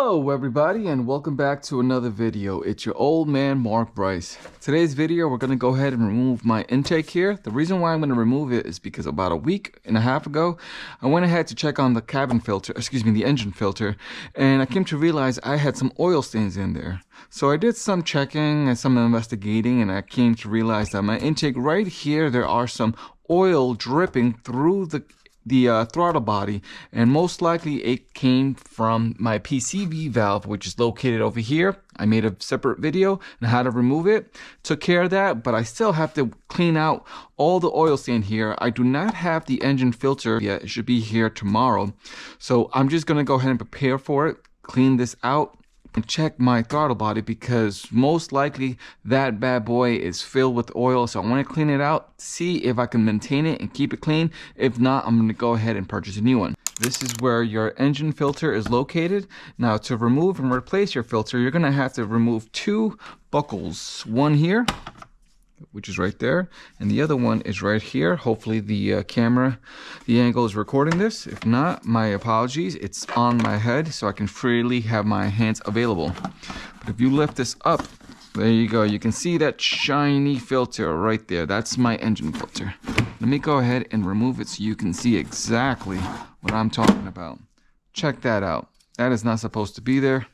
Hello everybody and welcome back to another video. It's your old man Mark Bryce. Today's video we're going to go ahead and remove my intake here. The reason why I'm going to remove it is because about a week and a half ago I went ahead to check on the the engine filter, and I came to realize I had some oil stains in there. So I did some checking and some investigating, and I came to realize that my intake right here, there are some oil dripping through the throttle body, and most likely it came from my PCV valve, which is located over here. I made a separate video on how to remove it, took care of that, but I still have to clean out all the oil stain here. I do not have the engine filter yet. It should be here tomorrow, so I'm just gonna go ahead and prepare for it, clean this out and check my throttle body, because most likely that bad boy is filled with oil. So I want to clean it out, see if I can maintain it and keep it clean. If not, I'm going to go ahead and purchase a new one. This is where your engine filter is located. Now, to remove and replace your filter, you're going to have to remove two buckles. One here, which is right there, and the other one is right here. Hopefully the angle is recording this. If not, my apologies. It's on my head, so I can freely have my hands available. But if you lift this up, there you go. You can see that shiny filter right there. That's my engine filter. Let me go ahead and remove it so you can see exactly what I'm talking about. Check that out. That is not supposed to be there.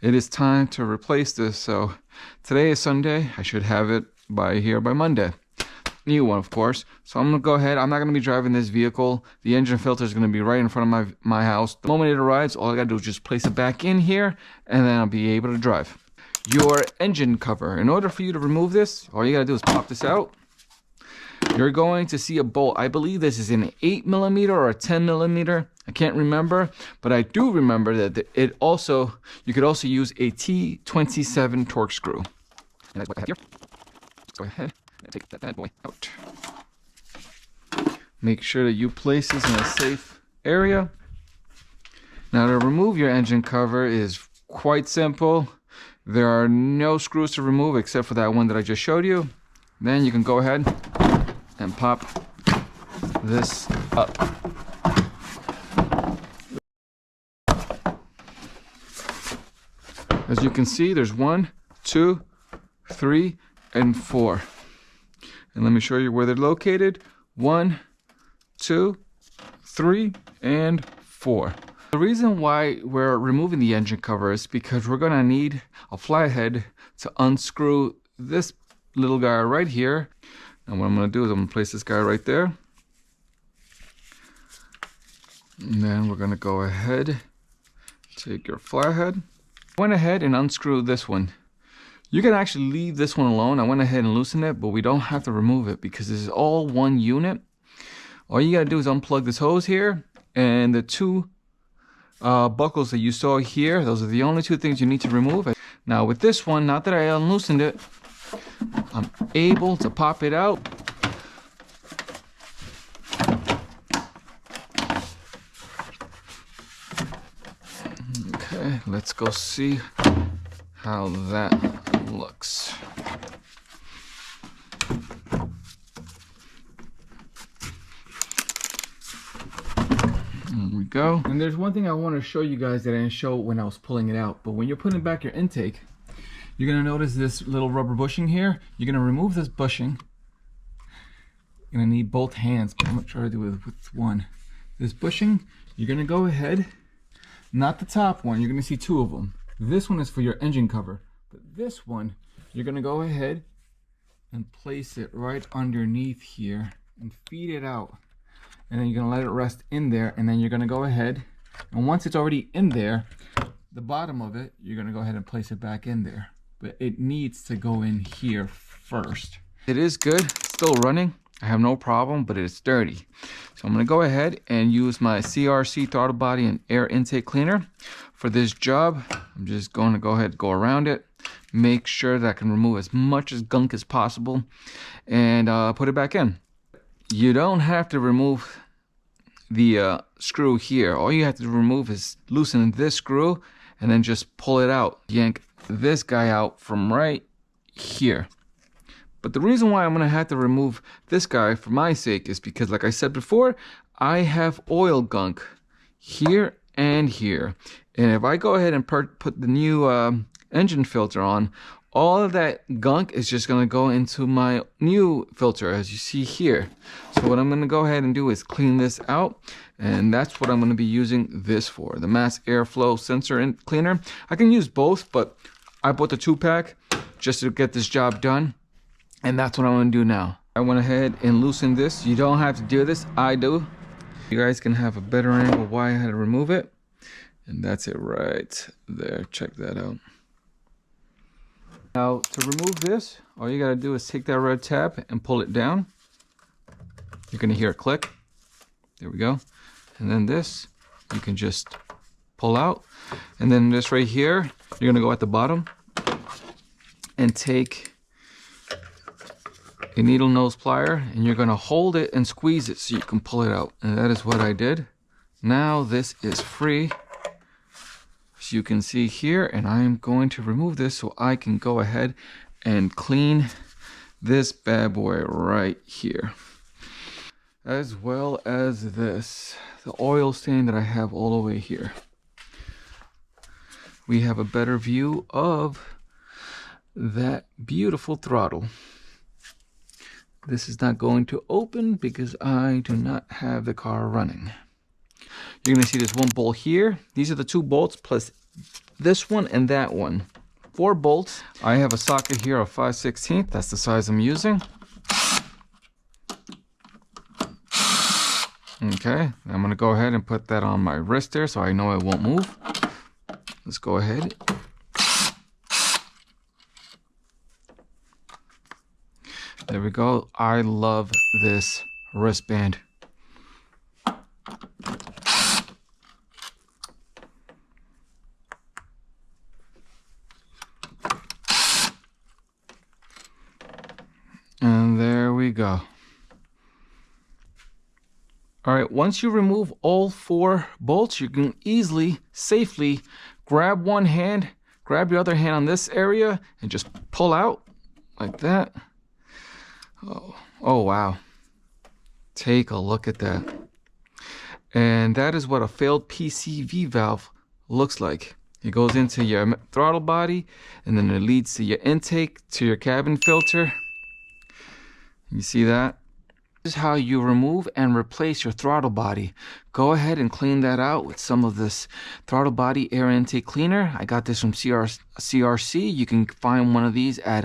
It is time to replace this. So today is Sunday. I should have it by Monday. New one, of course. So I'm gonna go ahead. I'm not gonna be driving this vehicle. The engine filter is gonna be right in front of my house. The moment it arrives, all I gotta do is just place it back in here, and then I'll be able to drive. Your engine cover. In order for you to remove this, all you gotta do is pop this out. You're going to see a bolt. I believe this is an 8mm or a 10mm. I can't remember, but I do remember that you could also use a T27 torque screw. And that's what I have here. Let's go ahead and take that bad boy out. Make sure that you place this in a safe area. Now, to remove your engine cover is quite simple. There are no screws to remove except for that one that I just showed you. Then you can go ahead and pop this up. As you can see, there's 1, 2, 3, and 4. And let me show you where they're located. 1, 2, 3, and 4. The reason why we're removing the engine cover is because we're gonna need a flathead to unscrew this little guy right here. And what I'm going to do is I'm going to place this guy right there. And then we're going to go ahead, take your flathead. I went ahead and unscrew this one. You can actually leave this one alone. I went ahead and loosened it, but we don't have to remove it because this is all one unit. All you got to do is unplug this hose here, and the two buckles that you saw here, those are the only two things you need to remove. Now with this one, not that I unloosened it, I'm able to pop it out. Okay, let's go see how that looks. There we go. And there's one thing I want to show you guys that I didn't show when I was pulling it out. But when you're putting back your intake, you're going to notice this little rubber bushing here. You're going to remove this bushing. You're going to need both hands, but I'm going to try to do it with one. This bushing, you're going to go ahead, not the top one, you're going to see two of them. This one is for your engine cover, but this one, you're going to go ahead and place it right underneath here and feed it out. And then you're going to let it rest in there, and then you're going to go ahead, and once it's already in there, the bottom of it, you're going to go ahead and place it back in there. But it needs to go in here first. It is good, it's still running. I have no problem, but it's dirty. So I'm gonna go ahead and use my CRC throttle body and air intake cleaner for this job. I'm just going to go ahead and go around it, make sure that I can remove as much as gunk as possible, and put it back in. You don't have to remove the screw here. All you have to remove is loosen this screw and then just pull it out. Yank this guy out from right here. But the reason why I'm going to have to remove this guy for my sake is because, like I said before, I have oil gunk here and here. And if I go ahead and put the new engine filter on, all of that gunk is just going to go into my new filter, as you see here. So what I'm going to go ahead and do is clean this out, and that's what I'm going to be using this for, the mass airflow sensor and cleaner. I can use both, but I bought the 2-pack just to get this job done, and that's what I'm going to do now. I went ahead and loosened this. You don't have to do this, I do. You guys can have a better angle why I had to remove it, and that's it right there. Check that out. Now, to remove this, all you gotta do is take that red tab and pull it down. You're gonna hear a click. There we go. And then this, you can just pull out. And then this right here, you're gonna go at the bottom and take a needle nose plier, and you're gonna hold it and squeeze it so you can pull it out. And that is what I did. Now this is free, as you can see here, and I'm going to remove this so I can go ahead and clean this bad boy right here, as well as this, the oil stain that I have all the way here. We have a better view of that beautiful throttle. This is not going to open because I do not have the car running. You're going to see this one bolt here. These are the 2 bolts plus this one and that one. 4 bolts. I have a socket here of 5/16. That's the size I'm using. Okay, I'm going to go ahead and put that on my wrist there so I know it won't move. Let's go ahead. There we go. I love this wristband. And there we go. All right, once you remove all 4 bolts, you can easily, safely grab one hand, grab your other hand on this area, and just pull out like that. Oh wow. Take a look at that. And that is what a failed PCV valve looks like. It goes into your throttle body, and then it leads to your intake, to your cabin filter. You see that? This is how you remove and replace your throttle body. Go ahead and clean that out with some of this throttle body air intake cleaner. I got this from CRC. You can find one of these at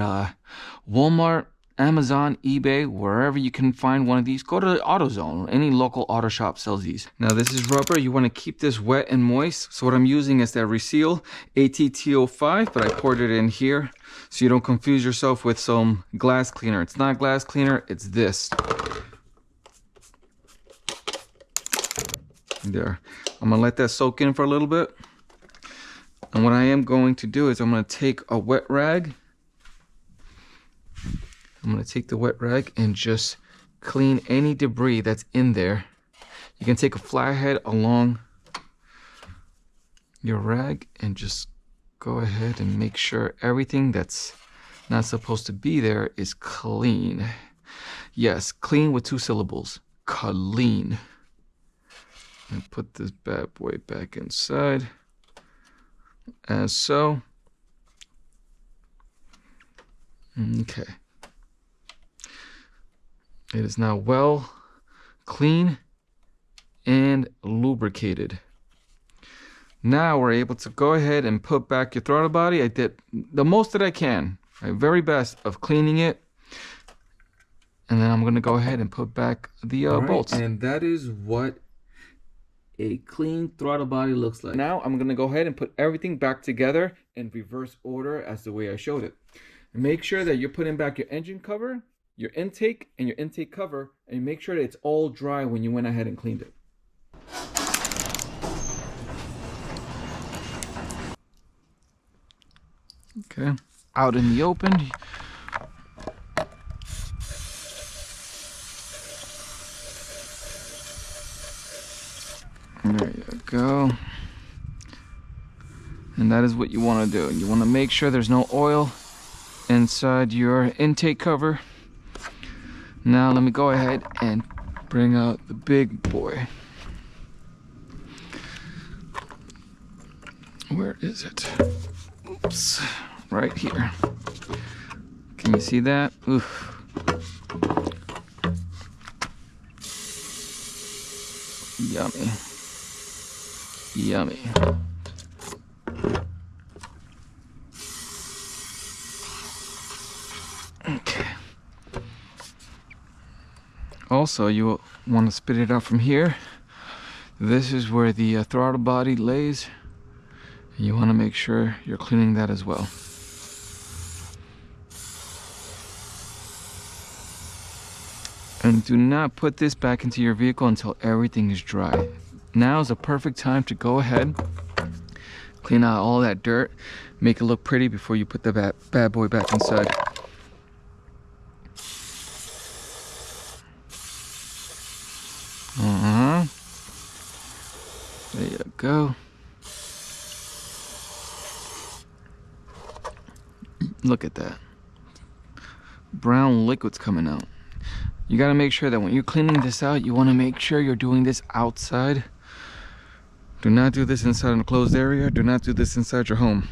Walmart, Amazon, eBay, wherever you can find one of these. Go to AutoZone. Any local auto shop sells these. Now this is rubber. You want to keep this wet and moist. So what I'm using is that Reseal ATT05, but I poured it in here so you don't confuse yourself with some glass cleaner. It's not glass cleaner, it's this. There. I'm gonna let that soak in for a little bit. And what I am going to do is I'm gonna take a wet rag. I'm gonna take the wet rag and just clean any debris that's in there. You can take a flathead along your rag and just go ahead and make sure everything that's not supposed to be there is clean. Yes, clean with 2 syllables. Clean. And put this bad boy back inside, as so. Okay. It is now well clean and lubricated. Now we're able to go ahead and put back your throttle body. I did the most that I can, my very best of cleaning it. And then I'm going to go ahead and put back the bolts. And that is what a clean throttle body looks like. Now I'm going to go ahead and put everything back together in reverse order as the way I showed it. And make sure that you're putting back your engine cover, your intake, and your intake cover, and make sure that it's all dry when you went ahead and cleaned it. Okay, out in the open. There you go. And that is what you want to do. You want to make sure there's no oil inside your intake cover. Now let me go ahead and bring out the big boy. Where is it? Oops, right here. Can you see that? Oof. Yummy. Yummy. Okay. Also, you want to spit it out from here. This is where the throttle body lays. You want to make sure you're cleaning that as well. And do not put this back into your vehicle until everything is dry. Now is the perfect time to go ahead, clean out all that dirt, make it look pretty before you put the bad boy back inside. There you go. Look at that. Brown liquid's coming out. You gotta make sure that when you're cleaning this out, you wanna make sure you're doing this outside. Do not do this inside an enclosed area. Do not do this inside your home.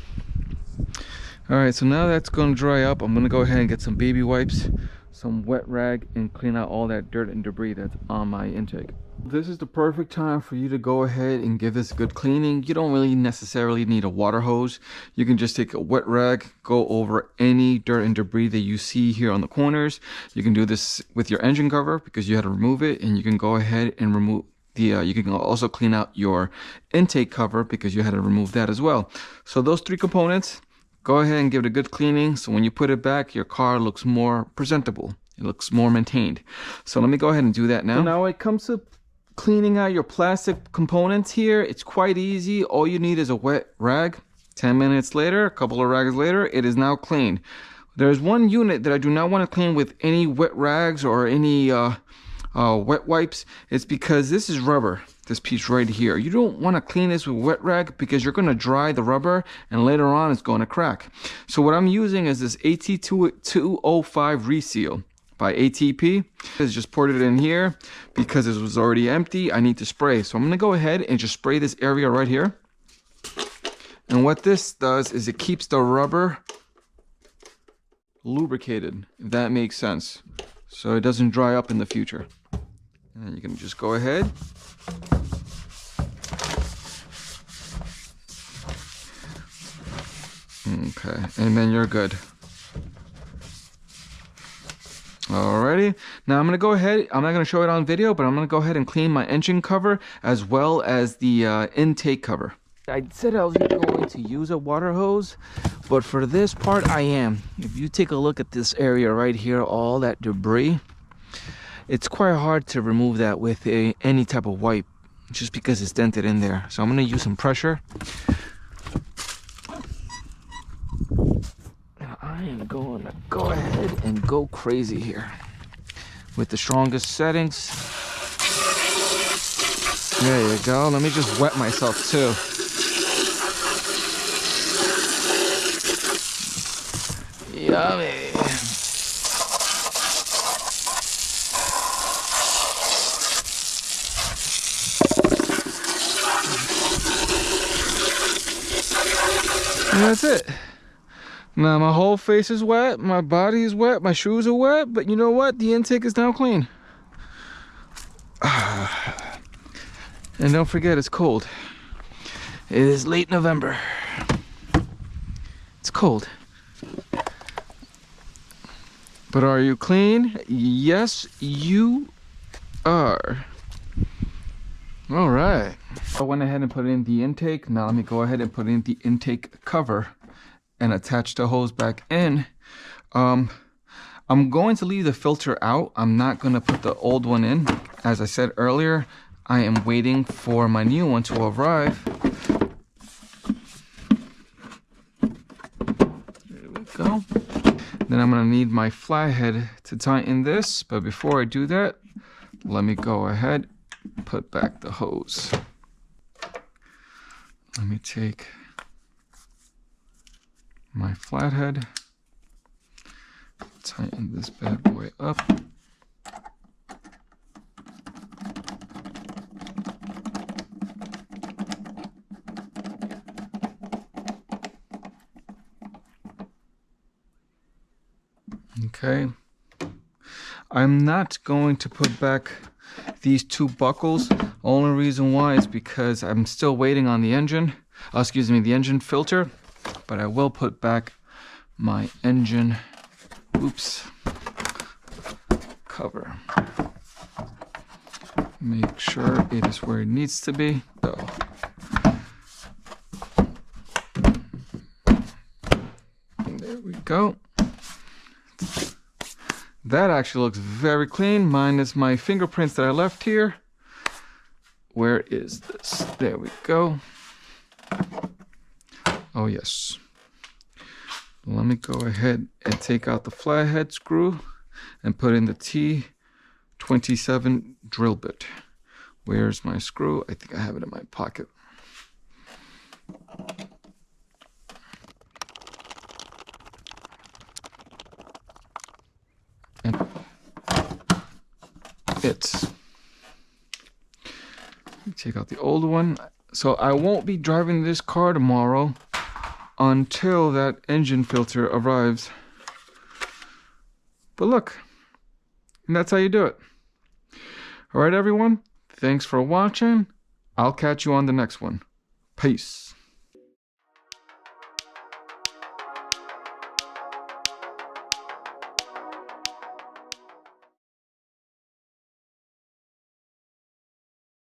All right, so now that's gonna dry up. I'm gonna go ahead and get some baby wipes, some wet rag, and clean out all that dirt and debris that's on my intake. This is the perfect time for you to go ahead and give this a good cleaning. You don't really necessarily need a water hose. You can just take a wet rag, go over any dirt and debris that you see here on the corners. You can do this with your engine cover because you had to remove it, and you can go ahead and remove the you can also clean out your intake cover because you had to remove that as well. So those three components, go ahead and give it a good cleaning, so when you put it back, your car looks more presentable. It looks more maintained. So let me go ahead and do that now. So now when it comes to cleaning out your plastic components here, it's quite easy. All you need is a wet rag. 10 minutes later, a couple of rags later, it is now clean. There's one unit that I do not want to clean with any wet rags or any wet wipes. It's because this is rubber, this piece right here. You don't want to clean this with wet rag because you're going to dry the rubber and later on it's going to crack. So what I'm using is this AT205 Reseal by ATP. I just poured it in here because it was already empty. I need to spray. So I'm going to go ahead and just spray this area right here. And what this does is it keeps the rubber lubricated, if that makes sense, so it doesn't dry up in the future. And then you can just go ahead. Okay, and then you're good. Alrighty, now I'm going to go ahead, I'm not going to show it on video, but I'm going to go ahead and clean my engine cover as well as the intake cover. I said I was going to use a water hose, but for this part I am. If you take a look at this area right here, all that debris, it's quite hard to remove that with any type of wipe, just because it's dented in there. So I'm going to use some pressure. I am going to go ahead and go crazy here with the strongest settings. There you go. Let me just wet myself too. Yummy. And that's it. Now my whole face is wet, my body is wet, my shoes are wet, but you know what? The intake is now clean. And don't forget, it's cold. It is late November. It's cold. But are you clean? Yes, you are. All right. I went ahead and put in the intake. Now let me go ahead and put in the intake cover and attach the hose back in. I'm going to leave the filter out. I'm not going to put the old one in. As I said earlier, I am waiting for my new one to arrive. There we go. Then I'm going to need my flathead to tighten this. But before I do that, let me go ahead and put back the hose. Let me take my flathead, tighten this bad boy up. Okay. I'm not going to put back these two buckles. Only reason why is because I'm still waiting on the engine. Excuse me, the engine filter. But I will put back my engine, cover. Make sure it is where it needs to be. So, there we go. That actually looks very clean, minus my fingerprints that I left here. Where is this? There we go. Oh yes. Let me go ahead and take out the flathead screw and put in the T27 drill bit. Where's my screw? I think I have it in my pocket. And take out the old one. So I won't be driving this car tomorrow until that engine filter arrives. But look, and that's how you do it. All right, everyone. Thanks for watching. I'll catch you on the next one. Peace.